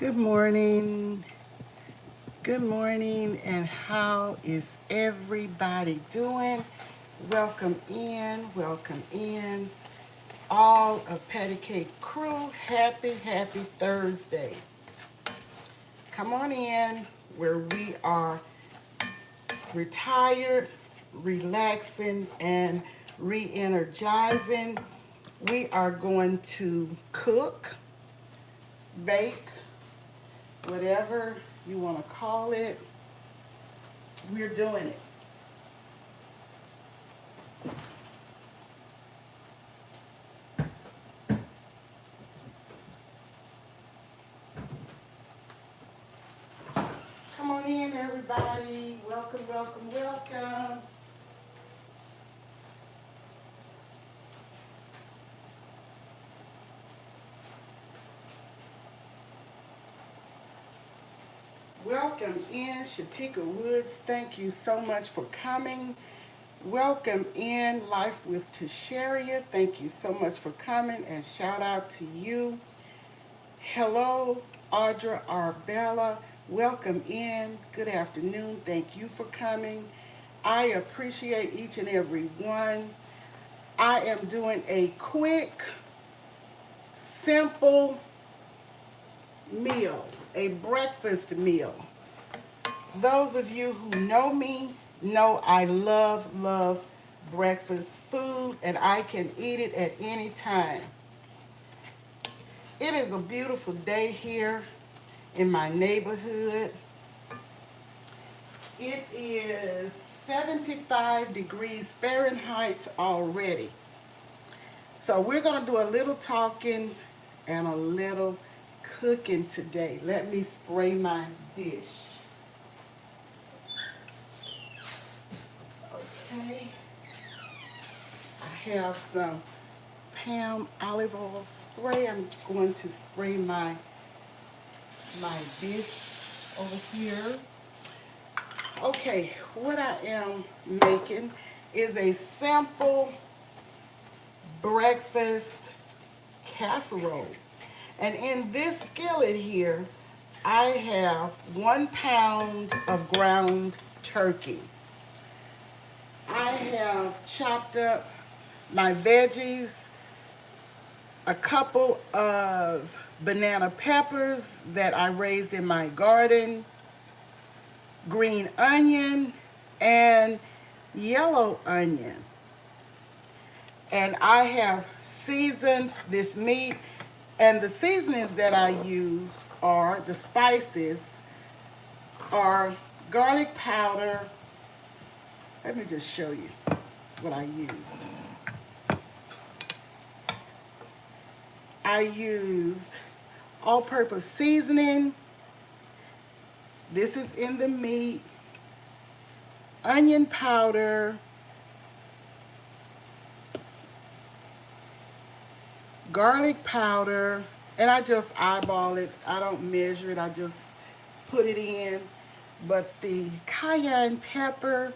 Good morning. Good morning. And how is everybody doing? Welcome in. Welcome in. All of Patty Cake crew. Happy Thursday. Come on in where we are retired, relaxing, and re-energizing. We are going to cook, bake, whatever you want to call it. We're doing it. Come on in, everybody. Welcome. Welcome in, Shatika Woods. Thank you so much for coming. Welcome in, Life with Tasharia. Thank you so much for coming, and shout out to you. Hello, Audra Arbella. Welcome in. Good afternoon. Thank you for coming. I appreciate each and every one. I am doing a quick, simple meal, a breakfast meal. Those of you who know me know I love breakfast food, and I can eat it at any time. It is a beautiful day here in my neighborhood. It is 75 degrees Fahrenheit already. So we're going to do a little talking and a little cooking today. Let me spray my dish. Okay. I have some Pam olive oil spray. I'm going to spray my dish over here. Okay, what I am making is a simple breakfast casserole. And in this skillet here, I have 1 pound of ground turkey. I have chopped up my veggies, a couple of banana peppers that I raised in my garden, green onion, and yellow onion. And I have seasoned this meat, and the seasonings that I used are, the spices are garlic powder. Let me just show you what I used. I used all-purpose seasoning. This is in the meat. Onion powder. Garlic powder. And I just eyeball it. I don't measure it. I just put it in. But the cayenne pepper,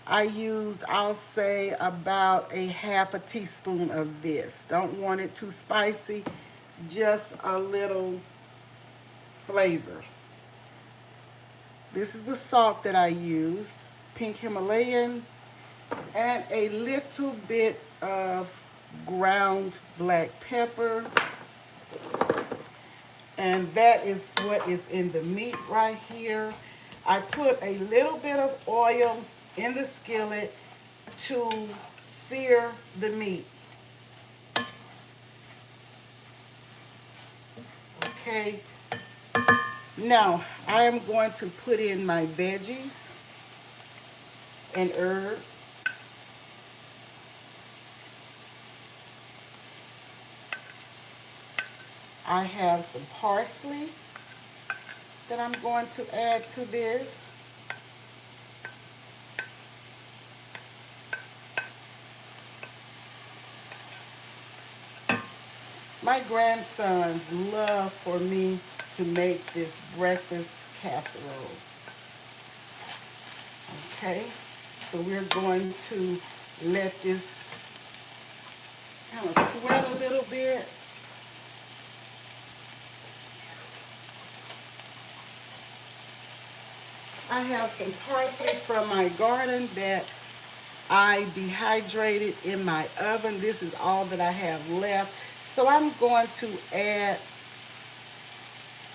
I used, I'll say, about a half a teaspoon of this. Don't want it too spicy, just a little flavor. This is the salt that I used, pink Himalayan, and a little bit of ground black pepper. And that is what is in the meat right here. I put a little bit of oil in the skillet to sear the meat. Okay. Now, I am going to put in my veggies and herb. I have some parsley that I'm going to add to this. My grandsons love for me to make this breakfast casserole. Okay, so we're going to let this kind of sweat a little bit. I have some parsley from my garden that I dehydrated in my oven. This is all that I have left. So I'm going to add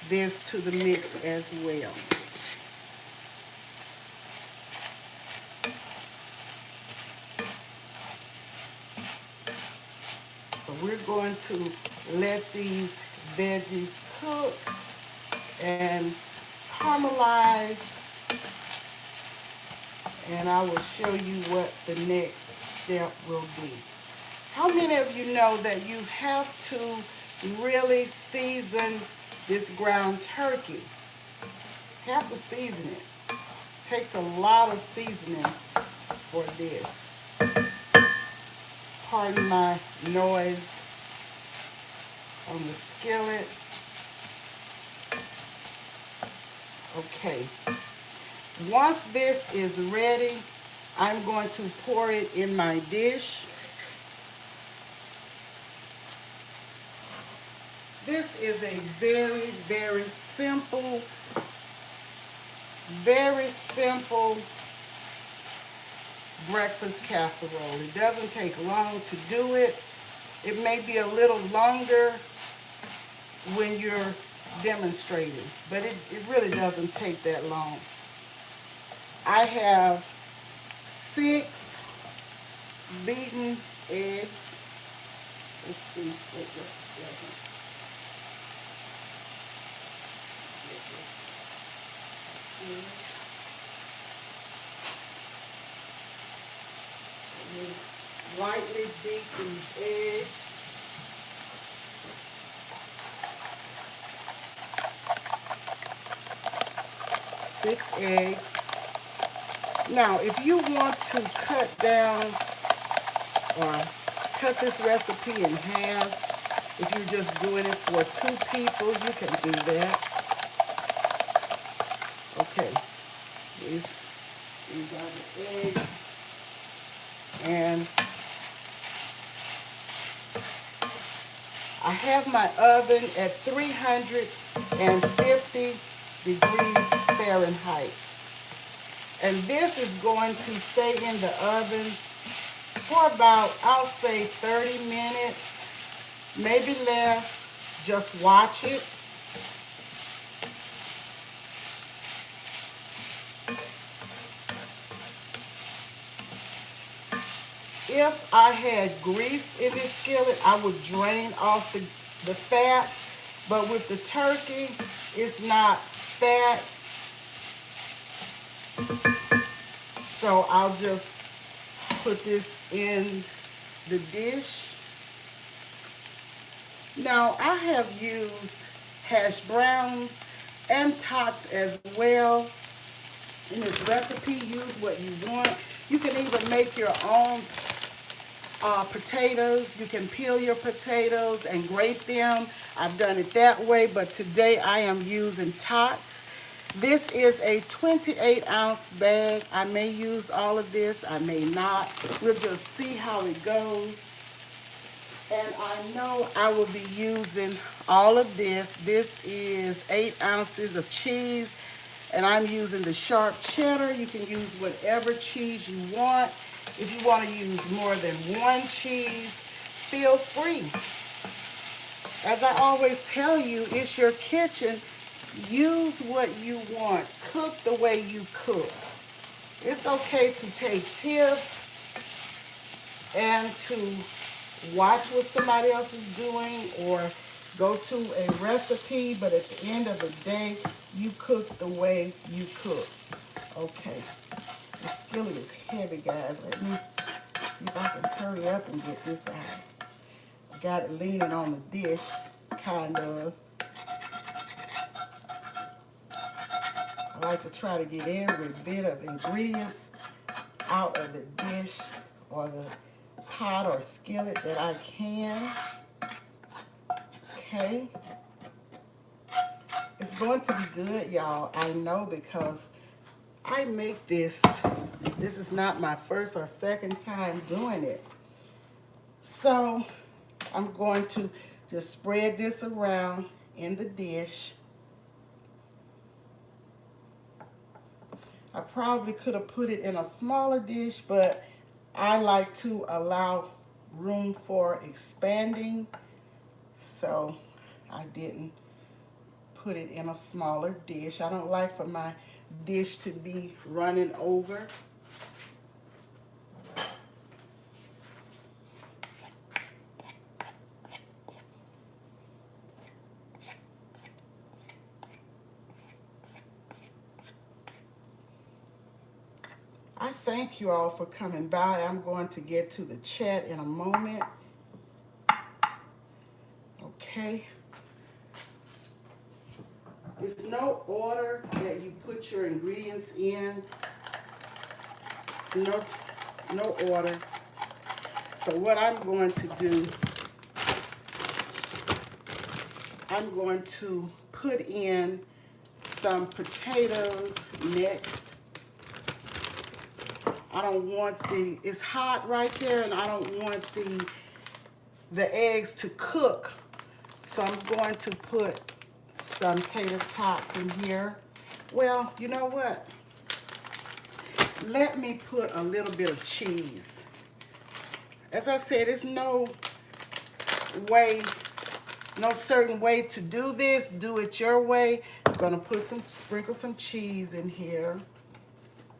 this to the mix as well. So we're going to let these veggies cook and caramelize, and I will show you what the next step will be. How many of you know that you have to really season this ground turkey? Have to season it. Takes a lot of seasonings for this. Pardon my noise on the skillet. Okay. Once this is ready, I'm going to pour it in my dish. This is a very, very simple breakfast casserole. It doesn't take long to do it. It may be a little longer when you're demonstrating, but it really doesn't take that long. I have 6 beaten eggs. Let's see, wait just a second. 6. Lightly beat these eggs. Six eggs. Now, if you want to cut down or cut this recipe in half, if you're just doing it for 2 people, you can do that. Okay, these are the eggs. And I have my oven at 350 degrees Fahrenheit. And this is going to stay in the oven for about, I'll say 30 minutes, maybe less. Just watch it. If I had grease in this skillet, I would drain off the fat. But with the turkey, it's not fat. So I'll just put this in the dish. Now, I have used hash browns and tots as well. In this recipe, use what you want. You can even make your own potatoes. You can peel your potatoes and grate them. I've done it that way, but today I am using tots. This is a 28-ounce bag. I may use all of this, I may not. We'll just see how it goes. And I know I will be using all of this. This is 8 ounces of cheese, and I'm using the sharp cheddar. You can use whatever cheese you want. If you want to use more than one cheese, feel free. As I always tell you, it's your kitchen. Use what you want. Cook the way you cook. It's okay to take tips and to watch what somebody else is doing or go to a recipe, but at the end of the day, you cook the way you cook. Okay. The skillet is heavy, guys. Let me see if I can hurry up and get this out. I got it leaning on the dish, kind of. I like to try to get every bit of ingredients out of the dish or the pot or skillet that I can. Okay. It's going to be good, y'all. I know, because I make this. This is not my first or second time doing it. So I'm going to just spread this around in the dish. I probably could have put it in a smaller dish, but I like to allow room for expanding, so I didn't put it in a smaller dish. I don't like for my dish to be running over. I thank you all for coming by. I'm going to get to the chat in a moment. Okay. It's no order that you put your ingredients in. It's no order. So what I'm going to do, I'm going to put in some potatoes next. I don't want it's hot right there, and I don't want the eggs to cook. So I'm going to put some tater tots in here. Well, you know what? Let me put a little bit of cheese. As I said, there's no certain way to do this. Do it your way. I'm gonna sprinkle some cheese in here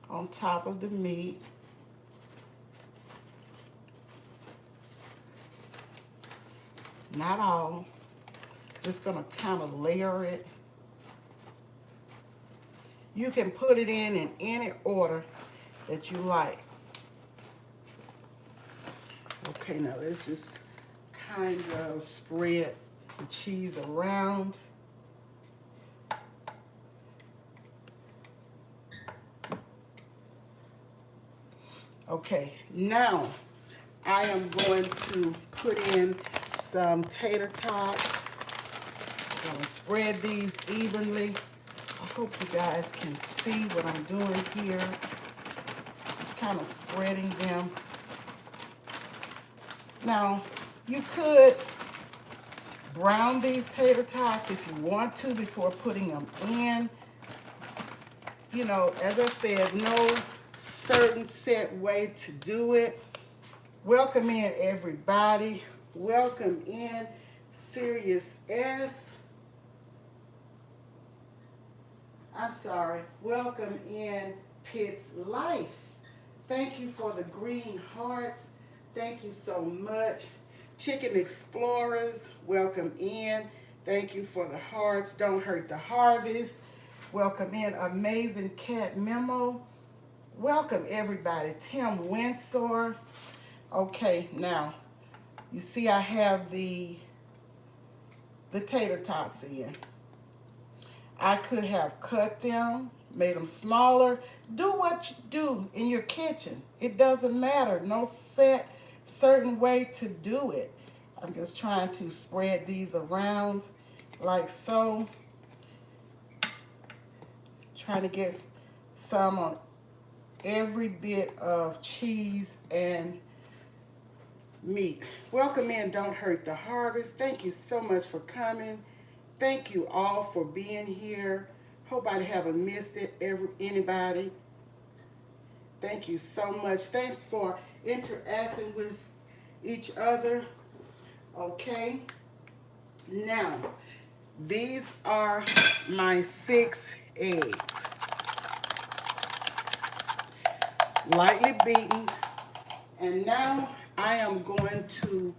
on top of the meat. Not all. Just gonna kind of layer it. You can put it in any order that you like. Okay, now let's just kind of spread the cheese around. Okay, now I am going to put in some tater tots. I'm going to spread these evenly. I hope you guys can see what I'm doing here. Just kind of spreading them. Now, you could brown these tater tots if you want to before putting them in. You know, as I said, no certain set way to do it. Welcome in, everybody. Welcome in, Serious S. I'm sorry. Welcome in, Pitt's Life. Thank you for the green hearts. Thank you so much. Chicken Explorers, welcome in. Thank you for the hearts. Don't Hurt the Harvest. Welcome in, Amazing Cat Memo. Welcome everybody. Tim Windsor. Okay, now you see I have the tater tots in. I could have cut them, made them smaller. Do what you do in your kitchen. It doesn't matter. No certain way to do it. I'm just trying to spread these around like so. Trying to get some on every bit of cheese and meat. Welcome in, Don't Hurt the Harvest. Thank you so much for coming. Thank you all for being here. Hope I haven't missed it, anybody. Thank you so much. Thanks for interacting with each other. Okay. Now, these are my 6 eggs. Lightly beaten. And now I am going to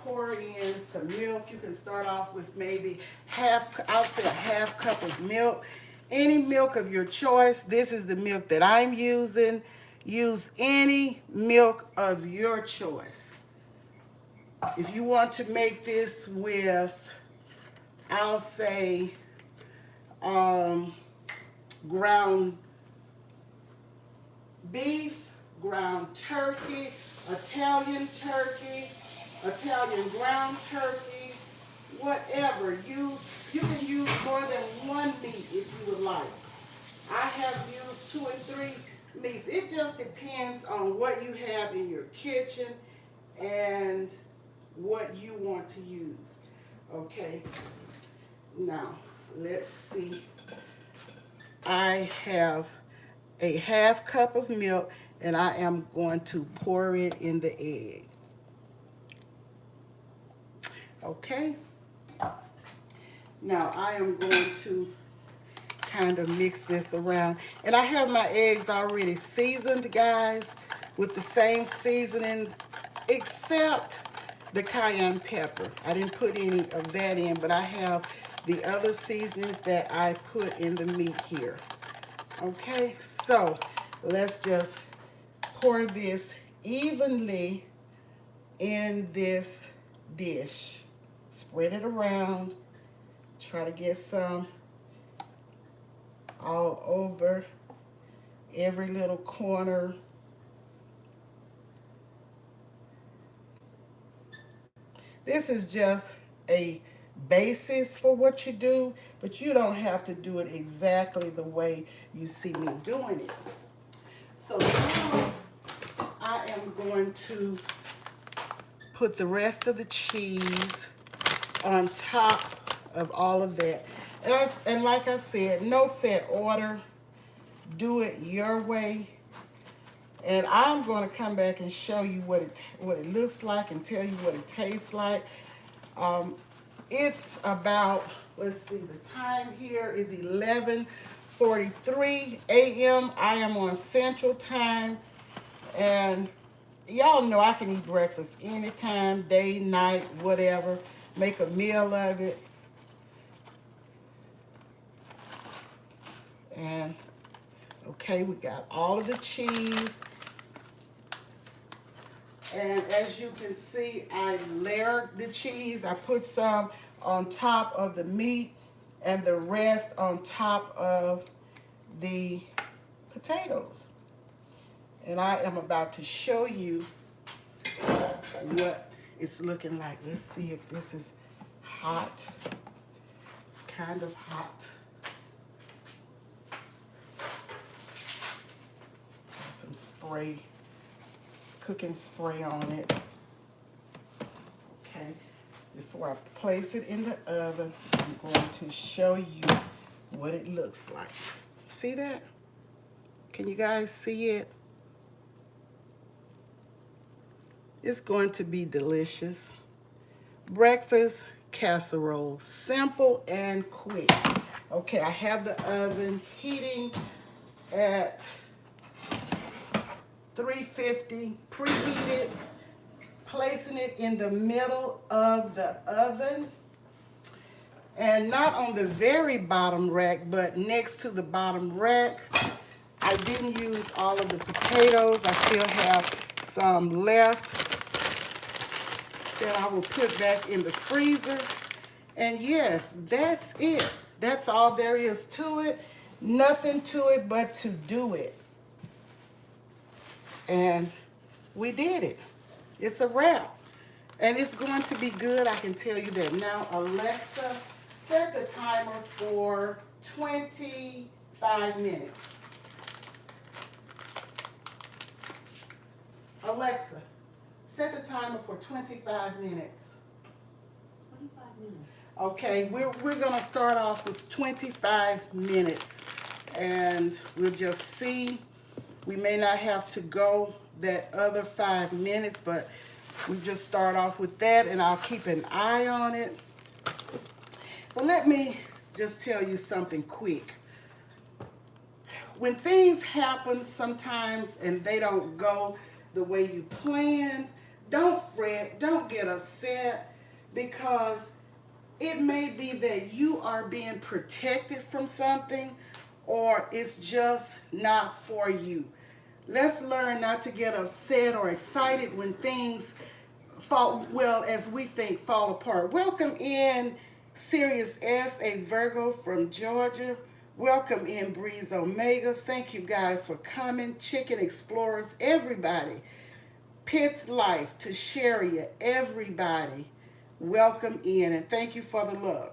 pour in some milk. You can start off with maybe I'll say a half cup of milk. Any milk of your choice. This is the milk that I'm using. Use any milk of your choice. If you want to make this with, I'll say, ground beef, ground turkey, Italian ground turkey, whatever. You can use more than one meat if you would like. I have used 2 and 3 meats. It just depends on what you have in your kitchen and what you want to use. Okay, now let's see. I have a half cup of milk, and I am going to pour it in the egg. Okay. Now I am going to kind of mix this around. And I have my eggs already seasoned, guys, with the same seasonings except the cayenne pepper. I didn't put any of that in, but I have the other seasonings that I put in the meat here. Okay, so let's just pour this evenly in this dish. Spread it around. Try to get some all over every little corner. This is just a basis for what you do, but you don't have to do it exactly the way you see me doing it. So now I am going to put the rest of the cheese on top of all of that. And like I said, no set order. Do it your way. And I'm going to come back and show you what it looks like and tell you what it tastes like. It's about, let's see, the time here is 11:43 a.m. I am on Central Time. And y'all know I can eat breakfast anytime, day, night, whatever. Make a meal of it. And okay, we got all of the cheese. And as you can see, I layered the cheese. I put some on top of the meat and the rest on top of the potatoes. And I am about to show you what it's looking like. Let's see if this is hot. It's kind of hot. Got some spray, cooking spray on it. Okay, before I place it in the oven, I'm going to show you what it looks like. See that? Can you guys see it? It's going to be delicious. Breakfast casserole, simple and quick. Okay, I have the oven heating at 350, preheated, placing it in the middle of the oven, and not on the very bottom rack, but next to the bottom rack. I didn't use all of the potatoes. I still have some left that I will put back in the freezer. And yes, that's it. That's all there is to it. Nothing to it but to do it. And we did it. It's a wrap. And it's going to be good, I can tell you that. Now, Alexa, set the timer for 25 minutes. Alexa, set the timer for 25 minutes. 25 minutes. Okay, we're going to start off with 25 minutes. And we'll just see. We may not have to go that other 5 minutes, but we just start off with that, and I'll keep an eye on it. But let me just tell you something quick. When things happen sometimes and they don't go the way you planned, don't fret, don't get upset, because it may be that you are being protected from something, or it's just not for you. Let's learn not to get upset or excited when things fall, well, as we think, fall apart. Welcome in Sirius S, a Virgo from Georgia. Welcome in Breeze Omega. Thank you guys for coming. Chicken Explorers, everybody. Pitt's Life, to Sharia, everybody. Welcome in, and thank you for the love.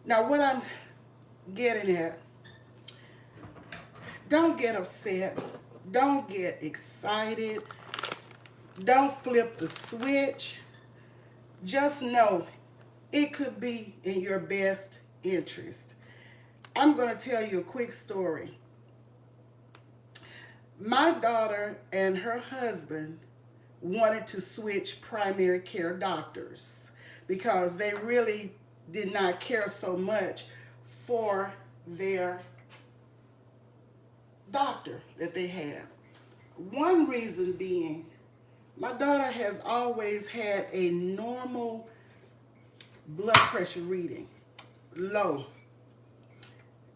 Now, what I'm getting at, don't get upset. Don't get excited. Don't flip the switch. Just know it could be in your best interest. I'm going to tell you a quick story. My daughter and her husband wanted to switch primary care doctors because they really did not care so much for their doctor that they had. One reason being, my daughter has always had a normal blood pressure reading, low.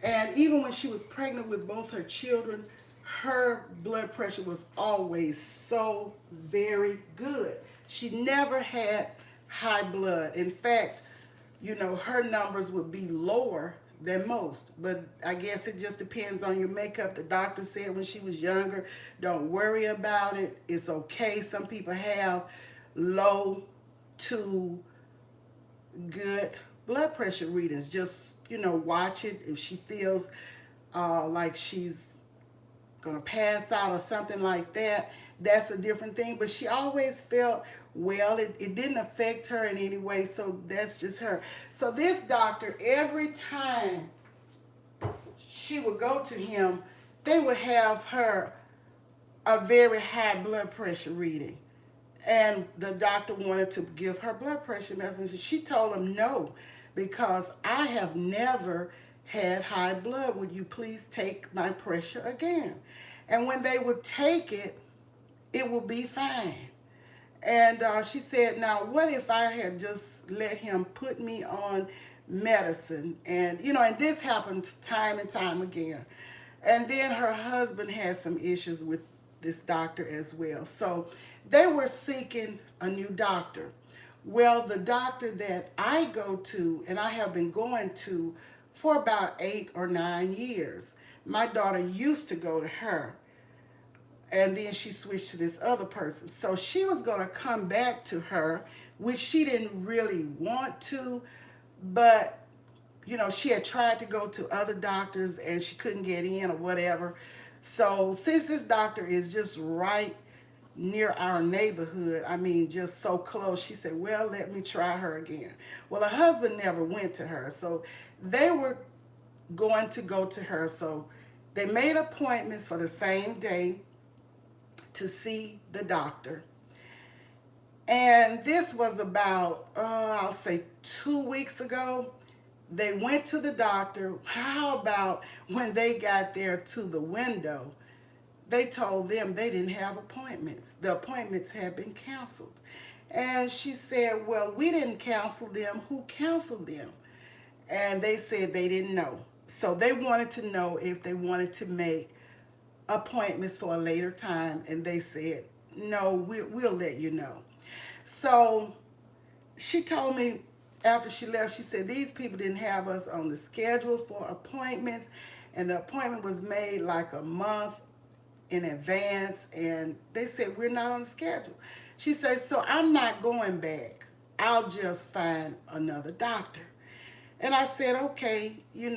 And even when she was pregnant with both her children, her blood pressure was always so very good. She never had high blood. In fact, her numbers would be lower than most. But I guess it just depends on your makeup. The doctor said when she was younger, don't worry about it. It's okay. Some people have low to good blood pressure readings. Just, watch it. If she feels like she's going to pass out or something like that, that's a different thing. But she always felt well. It didn't affect her in any way, so that's just her. So this doctor, every time she would go to him, they would have her a very high blood pressure reading. And the doctor wanted to give her blood pressure medicine. She told him no, because I have never had high blood. Would you please take my pressure again? And when they would take it, it would be fine. And she said, now, what if I had just let him put me on medicine? And, and this happened time and time again. And then her husband had some issues with this doctor as well. So they were seeking a new doctor. Well, the doctor that I go to, and I have been going to for about 8 or 9 years, my daughter used to go to her. And then she switched to this other person. So she was going to come back to her, which she didn't really want to. But, she had tried to go to other doctors and she couldn't get in or whatever. So since this doctor is just right near our neighborhood, just so close, she said, well, let me try her again. Well, her husband never went to her. So they were going to go to her. So they made appointments for the same day to see the doctor. And this was about, I'll say 2 weeks ago. They went to the doctor. How about when they got there to the window, they told them they didn't have appointments. The appointments had been canceled. And she said, well, we didn't cancel them. Who canceled them? And they said they didn't know. So they wanted to know if they wanted to make appointments for a later time, and they said no, we'll let you know. So she told me after she left, she said these people didn't have us on the schedule for appointments, and the appointment was made like a month in advance, and they said we're not on the schedule. She said, so I'm not going back, I'll just find another doctor. And I said, okay, you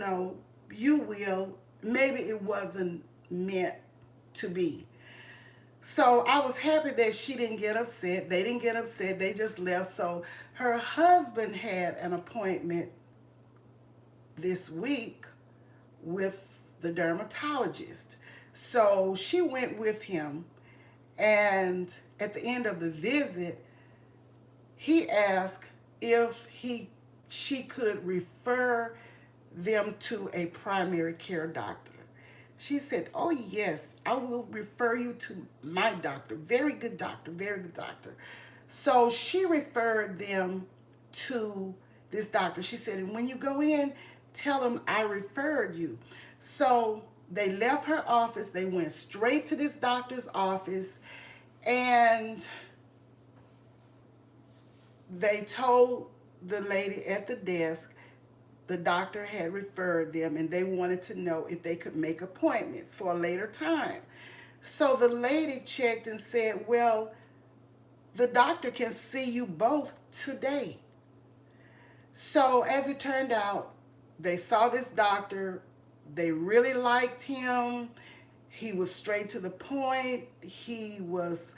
will. Maybe it wasn't meant to be. So I was happy that she didn't get upset. They didn't get upset. They just left. So her husband had an appointment this week with the dermatologist. So she went with him. And at the end of the visit, he asked if she could refer them to a primary care doctor. She said, oh yes, I will refer you to my doctor. Very good doctor, very good doctor. So she referred them to this doctor. She said, and when you go in, tell them I referred you. So they left her office. They went straight to this doctor's office, and they told the lady at the desk the doctor had referred them, and they wanted to know if they could make appointments for a later time. So the lady checked and said, well, the doctor can see you both today. So as it turned out, they saw this doctor. They really liked him. He was straight to the point. He was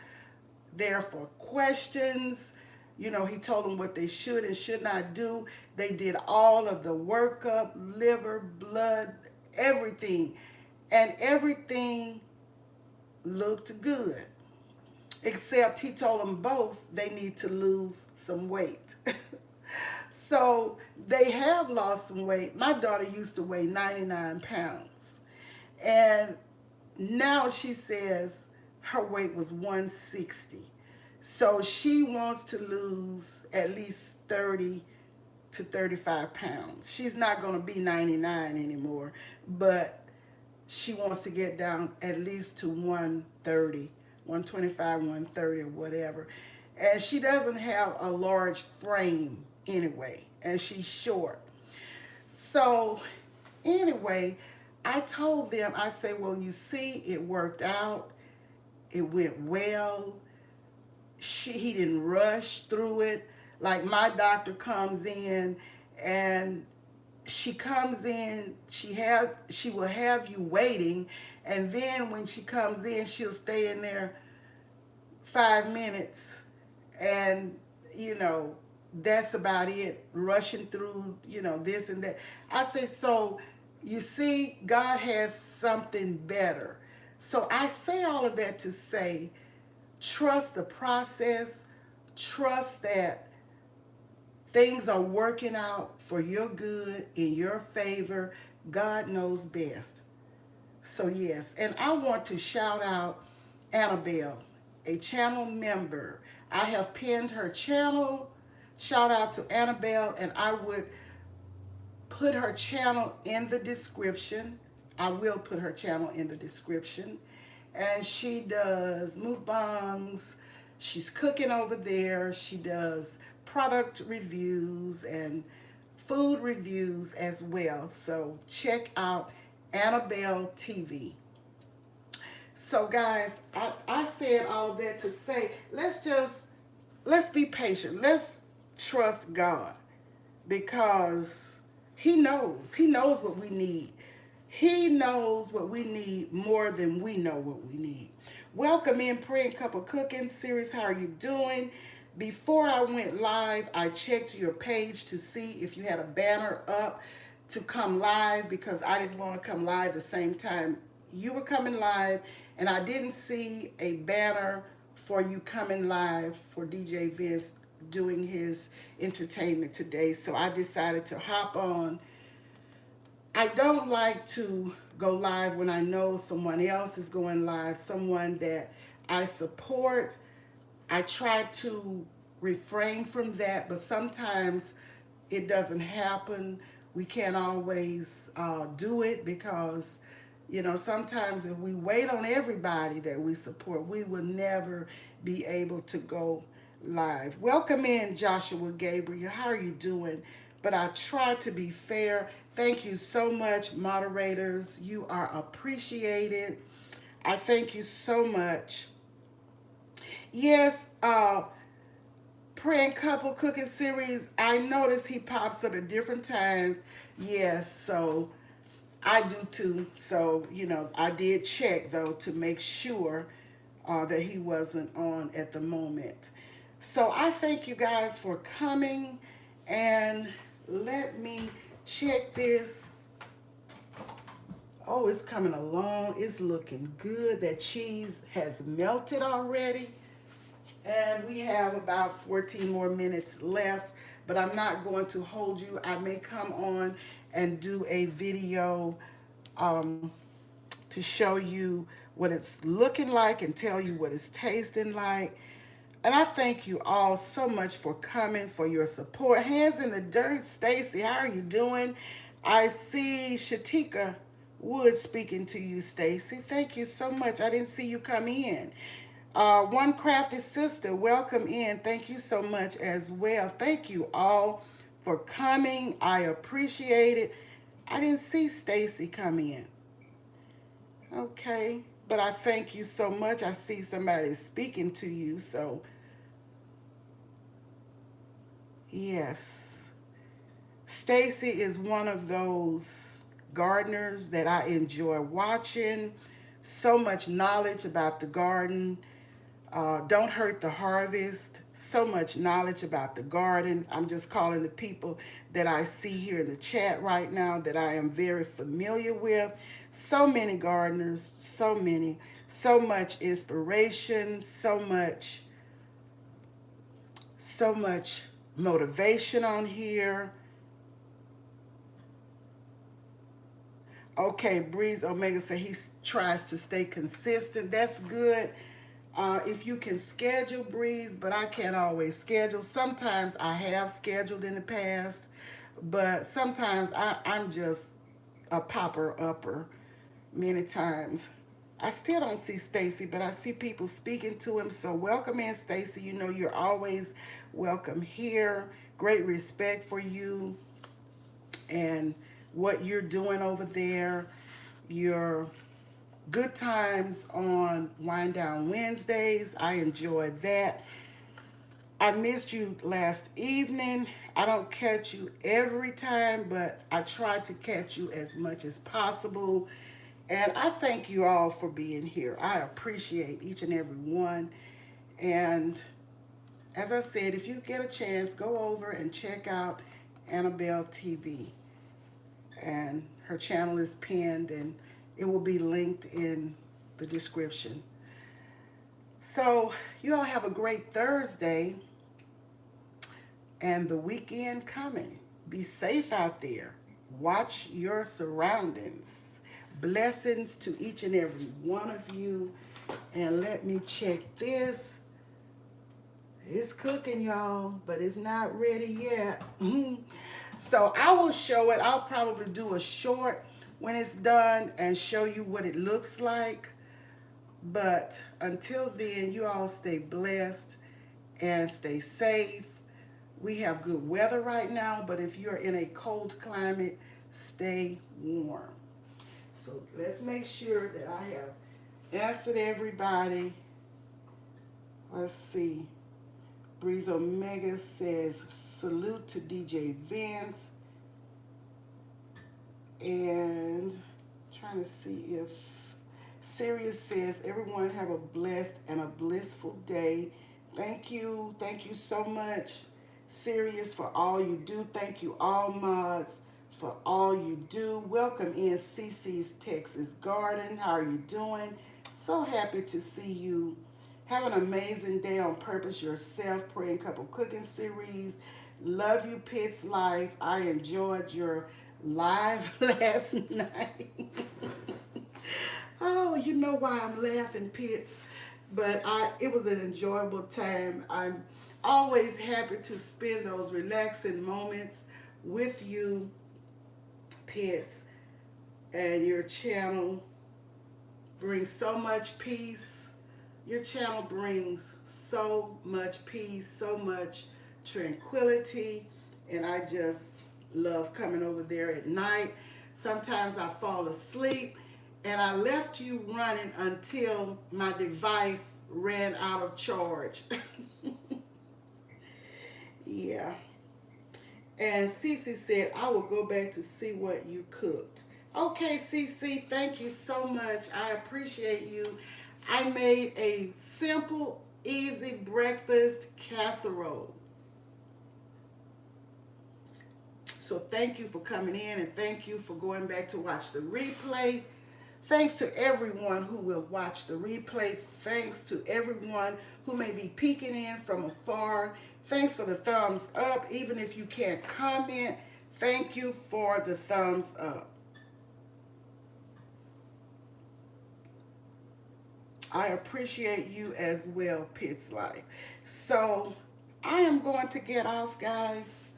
there for questions. He told them what they should and should not do. They did all of the workup, liver, blood, everything. And everything looked good. Except he told them both they need to lose some weight. So they have lost some weight. My daughter used to weigh 99 pounds. And now she says her weight was 160. So she wants to lose at least 30 to 35 pounds. She's not going to be 99 anymore, but she wants to get down at least to 130, 125, 130 or whatever. And she doesn't have a large frame anyway, and she's short. So anyway, I told them, I said, well, you see, it worked out. It went well. He didn't rush through it. Like my doctor comes in and she comes in, she will have you waiting, and then when she comes in, she'll stay in there 5 minutes, and that's about it, rushing through, this and that. I say, so you see, God has something better. So I say all of that to say, trust the process, trust that things are working out for your good, in your favor. God knows best. So yes, and I want to shout out Annabelle, a channel member. I have pinned her channel. Shout out to Annabelle, and I would put her channel in the description. I will put her channel in the description. And she does mukbangs. She's cooking over there. She does product reviews and food reviews as well. So check out Annabelle TV. So guys, I said all that to say, let's be patient. Let's trust God, because he knows what we need. He knows what we need more than we know what we need. Welcome in Praying Cup of Cooking series. How are you doing? Before I went live, I checked your page to see if you had a banner up to come live, because I didn't want to come live the same time you were coming live, and I didn't see a banner for you coming live for DJ Vince doing his entertainment today. So I decided to hop on. I don't like to go live when I know someone else is going live, someone that I support. I try to refrain from that, but sometimes it doesn't happen. We can't always do it, because sometimes if we wait on everybody that we support, we will never be able to go live. Welcome in, Joshua Gabriel. How are you doing? But I try to be fair. Thank you so much, moderators. You are appreciated. I thank you so much. Yes, Praying Couple Cooking Series, I notice he pops up at different times. Yes, so I do too. So, I did check, though, to make sure that he wasn't on at the moment. So I thank you guys for coming, and let me check this. Oh, it's coming along. It's looking good. That cheese has melted already. And we have about 14 more minutes left, but I'm not going to hold you. I may come on and do a video to show you what it's looking like and tell you what it's tasting like. And I thank you all so much for coming, for your support. Hands in the dirt, Stacy, how are you doing? I see Shatika Wood speaking to you, Stacy. Thank you so much. I didn't see you come in. One Crafty Sister, welcome in. Thank you so much as well. Thank you all for coming. I appreciate it. I didn't see Stacy come in. Okay, but I thank you so much. I see somebody speaking to you, so yes. Stacy is one of those gardeners that I enjoy watching. So much knowledge about the garden. Don't hurt the harvest. so much knowledge about the garden. I'm just calling the people that I see here in the chat right now that I am very familiar with. So many gardeners, so many, so much inspiration, so much motivation on here. Okay, Breeze Omega said he tries to stay consistent. That's good. If you can schedule, Breeze, but I can't always schedule. Sometimes I have scheduled in the past, but sometimes I'm just a popper upper many times. I still don't see Stacy, but I see people speaking to him. So welcome in, Stacy. You know you're always welcome here. Great respect for you and what you're doing over there. Your good times on Wind Down Wednesdays. I enjoyed that. I missed you last evening. I don't catch you every time, but I try to catch you as much as possible. And I thank you all for being here. I appreciate each and every one. And as I said, if you get a chance, go over and check out Annabelle TV. And her channel is pinned and it will be linked in the description. So you all have a great Thursday and the weekend coming. Be safe out there. Watch your surroundings. Blessings to each and every one of you. And let me check this. It's cooking, y'all, but it's not ready yet. So I will show it. I'll probably do a short when it's done and show you what it looks like. But until then, you all stay blessed and stay safe. We have good weather right now, but if you're in a cold climate, stay warm. So let's make sure that I have answered everybody. Let's see. Breeze Omega says, salute to DJ Vince. And trying to see if Sirius says, everyone have a blessed and a blissful day. Thank you. Thank you so much, Sirius, for all you do. Thank you, all mods, for all you do. Welcome in CC's Texas Garden. How are you doing? So happy to see you. Have an amazing day on purpose yourself. Praying Couple Cooking Series. Love you, Pitts Life. I enjoyed your live last night. Oh, you know why I'm laughing, Pitts. But it was an enjoyable time. I'm always happy to spend those relaxing moments with you, Pitts. And your channel brings so much peace. Your channel brings so much peace, so much tranquility, and I just love coming over there at night. Sometimes I fall asleep, and I left you running until my device ran out of charge. Yeah. And Cece said, I will go back to see what you cooked. Okay, Cece, thank you so much. I appreciate you. I made a simple, easy breakfast casserole. So thank you for coming in and thank you for going back to watch the replay. Thanks to everyone who will watch the replay. Thanks to everyone who may be peeking in from afar. Thanks for the thumbs up. Even if you can't comment, thank you for the thumbs up. I appreciate you as well, Pitts Life. So I am going to get off, guys.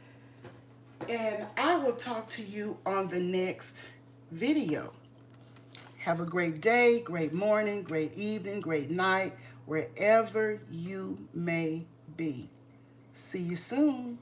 And I will talk to you on the next video. Have a great day, great morning, great evening, great night, wherever you may be. See you soon.